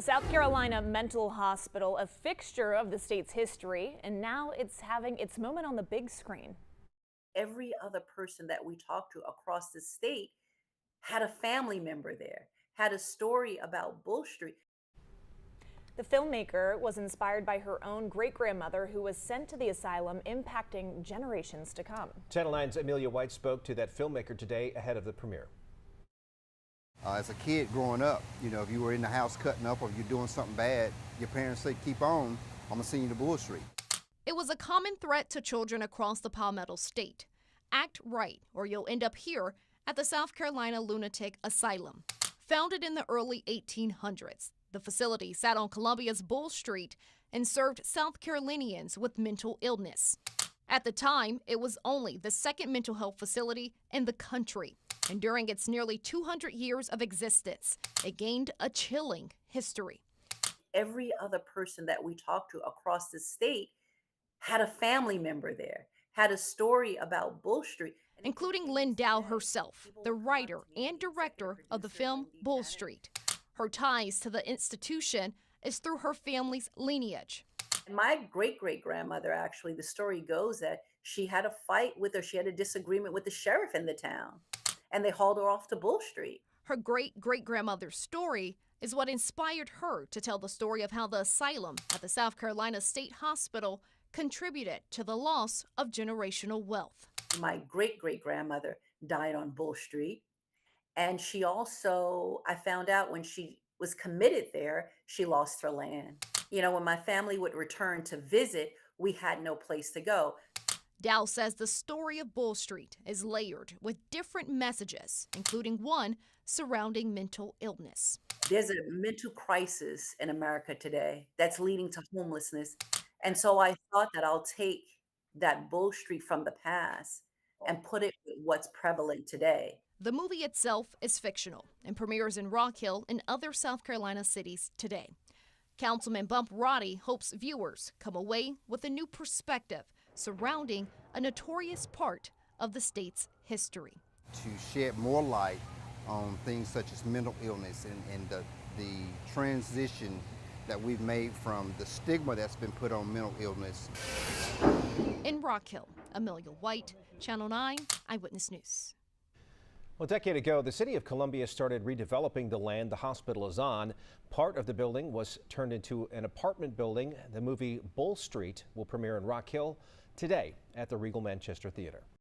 A South Carolina mental hospital, a fixture of the state's history, and now it's having its moment on the big screen. Every other person that we talked to across the state had a family member there, had a story about Bull Street. The filmmaker was inspired by her own great-grandmother who was sent to the asylum, impacting generations to come. Channel 9's Amelia White spoke to that filmmaker today ahead of the premiere. As a kid growing up, if you were in the house cutting up or you're doing something bad, your parents say, keep on, I'm gonna send you to Bull Street. It was a common threat to children across the Palmetto State. Act right, or you'll end up here at the South Carolina Lunatic Asylum. Founded in the early 1800s, the facility sat on Columbia's Bull Street and served South Carolinians with mental illness. At the time, it was only the second mental health facility in the country. And during its nearly 200 years of existence, it gained a chilling history. Every other person that we talked to across the state had a family member there, had a story about Bull Street. Including Lynn Dow herself, the writer and director of the film Bull Street. Her ties to the institution is through her family's lineage. My great-great-grandmother, actually, the story goes that she had a fight with her, she had a disagreement with the sheriff in the town, and they hauled her off to Bull Street. Her great-great-grandmother's story is what inspired her to tell the story of how the asylum at the South Carolina State Hospital contributed to the loss of generational wealth. My great-great-grandmother died on Bull Street, and she also, I found out when she was committed there, she lost her land. When my family would return to visit, we had no place to go. Dow says the story of Bull Street is layered with different messages, including one surrounding mental illness. There's a mental crisis in America today that's leading to homelessness. And so I thought that I'll take that Bull Street from the past and put it with what's prevalent today. The movie itself is fictional and premieres in Rock Hill and other South Carolina cities today. Councilman Bump Roddy hopes viewers come away with a new perspective surrounding a notorious part of the state's history. To shed more light on things such as mental illness and the transition that we've made from the stigma that's been put on mental illness. In Rock Hill, Amelia White, Channel 9 Eyewitness News. Well, a decade ago, the city of Columbia started redeveloping the land the hospital is on. Part of the building was turned into an apartment building. The movie Bull Street will premiere in Rock Hill today at the Regal Manchester Theater.